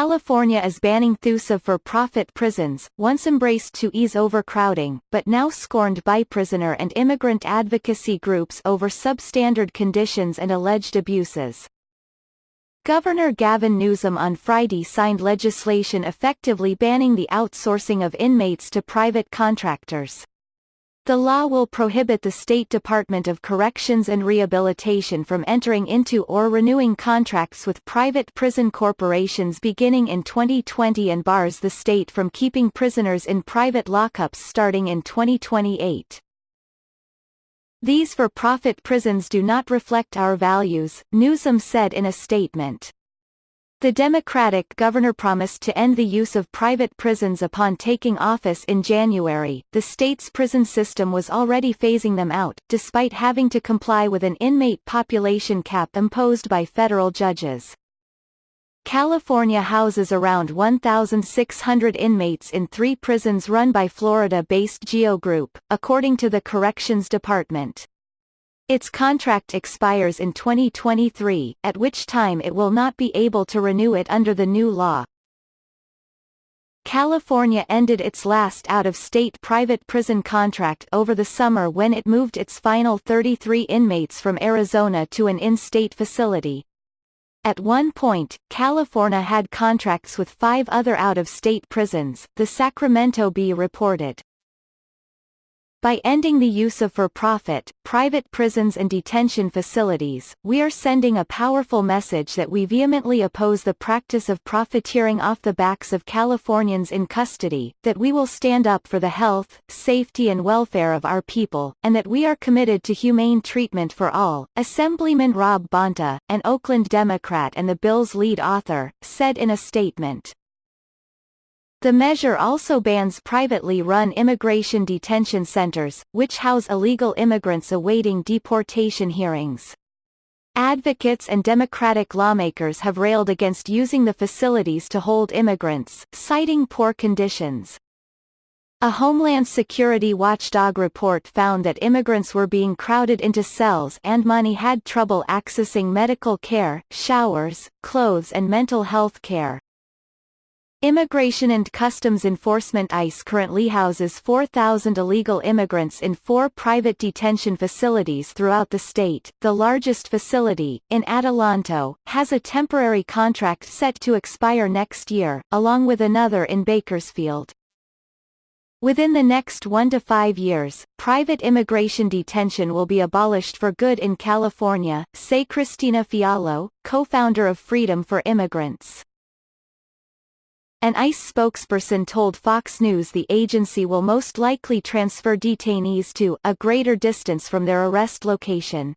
California is banning theuse of for-profit prisons, once embraced to ease overcrowding, but now scorned byprisoner and immigrant advocacy groups over substandard conditions and alleged abuses. Governor Gavin Newsom on Friday signed legislation effectively banning the outsourcing of inmates to private contractors. The law will prohibit the State Department of Corrections and Rehabilitation from entering into or renewing contracts with private prison corporations beginning in 2020 and bars the state from keeping prisoners in private lockups starting in 2028. "These for-profit prisons do not reflect our values," Newsom said in a statement. The Democratic governor promised to end the use of private prisons upon taking office in January. The state's prison system was already phasing them out, despite having to comply with an inmate population cap imposed by federal judges. California houses around 1,600 inmates in 3 prisons run by Florida-based GEO Group, according to the Corrections Department. Its contract expires in 2023, at which time it will not be able to renew it under the new law. California ended its last out-of-state private prison contract over the summer when it moved its final 33 inmates from Arizona to an in-state facility. At one point, California had contracts with 5 other out-of-state prisons, the Sacramento Bee reported. By ending the use of for-profit, private prisons and detention facilities, we are sending a powerful message that we vehemently oppose the practice of profiteering off the backs of Californians in custody, that we will stand up for the health, safety and welfare of our people, and that we are committed to humane treatment for all, Assemblyman Rob Bonta, an Oakland Democrat and the bill's lead author, said in a statement. The measure also bans privately run immigration detention centers, which house illegal immigrants awaiting deportation hearings. Advocates and Democratic lawmakers have railed against using the facilities to hold immigrants, citing poor conditions. A Homeland Security watchdog report found that immigrants were being crowded into cells and many had trouble accessing medical care, showers, clothes and mental health care. Immigration and Customs Enforcement ICE currently houses 4,000 illegal immigrants in 4 private detention facilities throughout the state. The largest facility, in Adelanto, has a temporary contract set to expire next year, along with another in Bakersfield. Within the next 1 to 5 years, private immigration detention will be abolished for good in California, say Cristina Fiallo, co-founder of Freedom for Immigrants. An ICE spokesperson told Fox News the agency will most likely transfer detainees to a greater distance from their arrest location.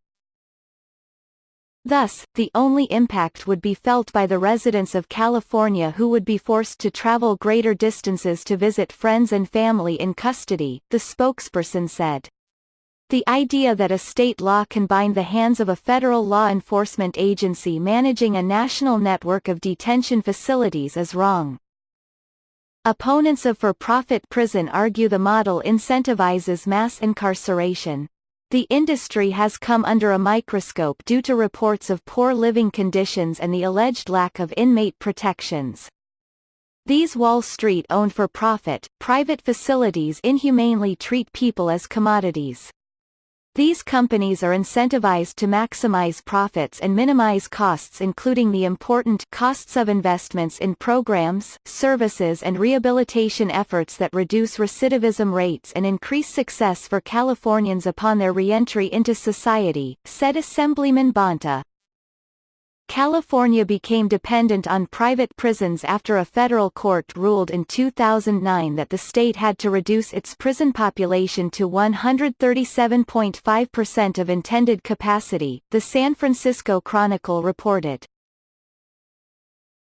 Thus, the only impact would be felt by the residents of California who would be forced to travel greater distances to visit friends and family in custody, the spokesperson said. The idea that a state law can bind the hands of a federal law enforcement agency managing a national network of detention facilities is wrong. Opponents of for-profit prison argue the model incentivizes mass incarceration. The industry has come under a microscope due to reports of poor living conditions and the alleged lack of inmate protections. These Wall Street-owned for-profit, private facilities inhumanely treat people as commodities. These companies are incentivized to maximize profits and minimize costs, including the important costs of investments in programs, services and rehabilitation efforts that reduce recidivism rates and increase success for Californians upon their re-entry into society, said Assemblyman Bonta. California became dependent on private prisons after a federal court ruled in 2009 that the state had to reduce its prison population to 137.5% of intended capacity, the San Francisco Chronicle reported.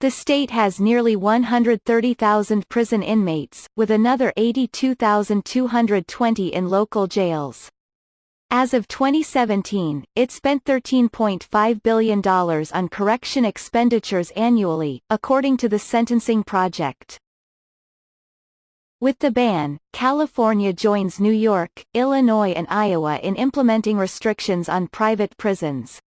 The state has nearly 130,000 prison inmates, with another 82,220 in local jails. As of 2017, it spent $13.5 billion on correction expenditures annually, according to the Sentencing Project. With the ban, California joins New York, Illinois and Iowa in implementing restrictions on private prisons.